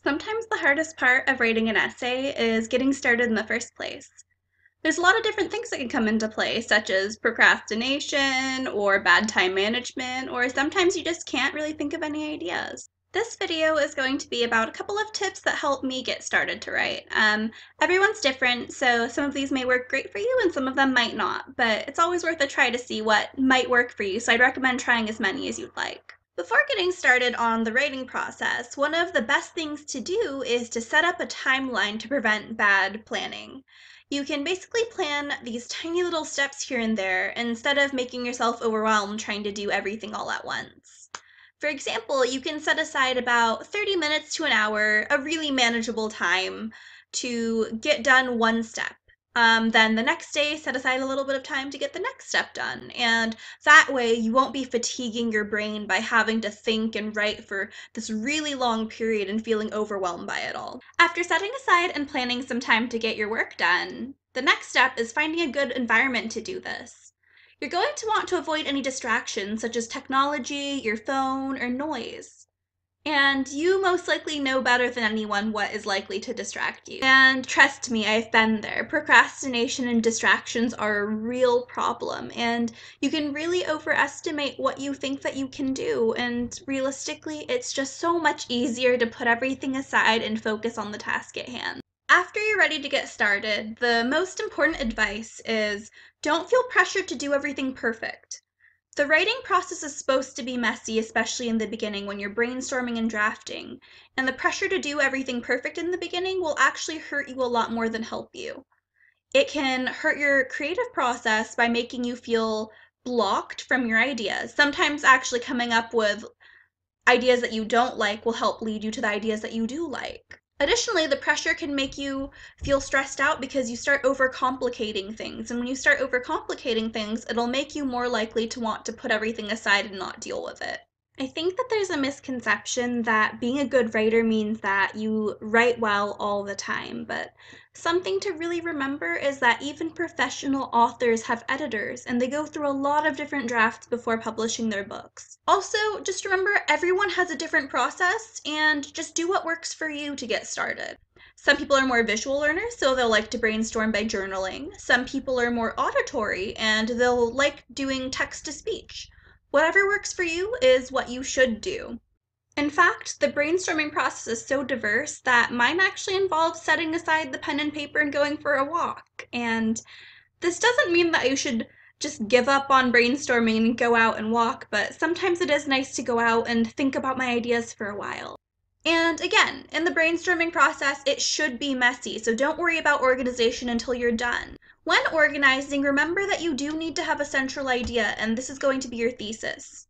Sometimes the hardest part of writing an essay is getting started in the first place. There's a lot of different things that can come into play, such as procrastination or bad time management, or sometimes you just can't really think of any ideas. This video is going to be about a couple of tips that help me get started to write. Everyone's different, so some of these may work great for you and some of them might not, but it's always worth a try to see what might work for you, so I'd recommend trying as many as you'd like. Before getting started on the writing process, one of the best things to do is to set up a timeline to prevent bad planning. You can basically plan these tiny little steps here and there instead of making yourself overwhelmed trying to do everything all at once. For example, you can set aside about 30 minutes to an hour, a really manageable time, to get done one step. Then the next day, set aside a little bit of time to get the next step done. And that way, you won't be fatiguing your brain by having to think and write for this really long period and feeling overwhelmed by it all. After setting aside and planning some time to get your work done, the next step is finding a good environment to do this. You're going to want to avoid any distractions such as technology, your phone, or noise. And you most likely know better than anyone what is likely to distract you. And trust me, I've been there. Procrastination and distractions are a real problem, and you can really overestimate what you think that you can do, and realistically, it's just so much easier to put everything aside and focus on the task at hand. After you're ready to get started, the most important advice is don't feel pressured to do everything perfect. The writing process is supposed to be messy, especially in the beginning when you're brainstorming and drafting, and the pressure to do everything perfect in the beginning will actually hurt you a lot more than help you. It can hurt your creative process by making you feel blocked from your ideas. Sometimes actually coming up with ideas that you don't like will help lead you to the ideas that you do like. Additionally, the pressure can make you feel stressed out because you start overcomplicating things. And when you start overcomplicating things, it'll make you more likely to want to put everything aside and not deal with it. I think that there's a misconception that being a good writer means that you write well all the time, but something to really remember is that even professional authors have editors, and they go through a lot of different drafts before publishing their books. Also, just remember everyone has a different process, and just do what works for you to get started. Some people are more visual learners, so they'll like to brainstorm by journaling. Some people are more auditory, and they'll like doing text-to-speech. Whatever works for you is what you should do. In fact, the brainstorming process is so diverse that mine actually involves setting aside the pen and paper and going for a walk. And this doesn't mean that you should just give up on brainstorming and go out and walk, but sometimes it is nice to go out and think about my ideas for a while. And again, in the brainstorming process, it should be messy, so don't worry about organization until you're done. When organizing, remember that you do need to have a central idea, and this is going to be your thesis.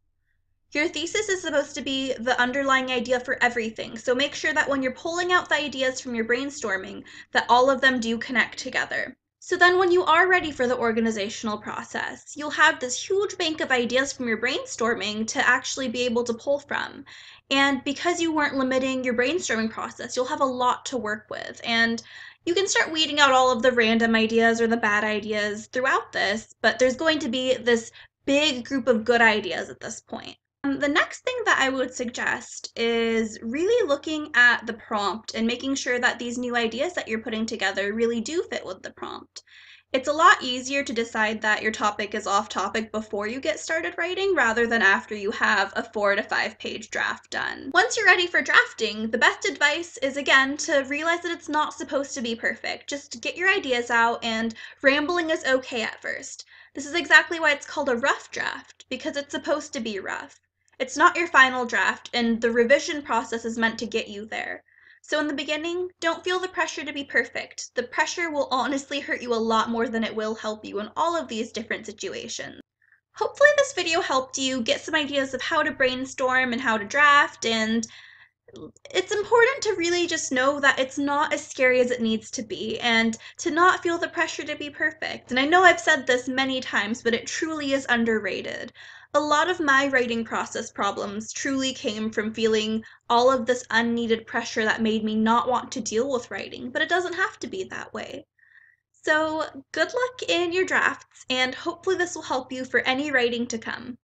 Your thesis is supposed to be the underlying idea for everything, so make sure that when you're pulling out the ideas from your brainstorming, that all of them do connect together. So then when you are ready for the organizational process, you'll have this huge bank of ideas from your brainstorming to actually be able to pull from. And because you weren't limiting your brainstorming process, you'll have a lot to work with. And you can start weeding out all of the random ideas or the bad ideas throughout this, but there's going to be this big group of good ideas at this point. The next thing that I would suggest is really looking at the prompt and making sure that these new ideas that you're putting together really do fit with the prompt. It's a lot easier to decide that your topic is off topic before you get started writing rather than after you have a 4 to 5 page draft done. Once you're ready for drafting, the best advice is again to realize that it's not supposed to be perfect. Just get your ideas out, and rambling is okay at first. This is exactly why it's called a rough draft, because it's supposed to be rough. It's not your final draft, and the revision process is meant to get you there. So in the beginning, don't feel the pressure to be perfect. The pressure will honestly hurt you a lot more than it will help you in all of these different situations. Hopefully this video helped you get some ideas of how to brainstorm and how to draft, and it's important to really just know that it's not as scary as it needs to be, and to not feel the pressure to be perfect. And I know I've said this many times, but it truly is underrated. A lot of my writing process problems truly came from feeling all of this unneeded pressure that made me not want to deal with writing, but it doesn't have to be that way. So good luck in your drafts, and hopefully this will help you for any writing to come.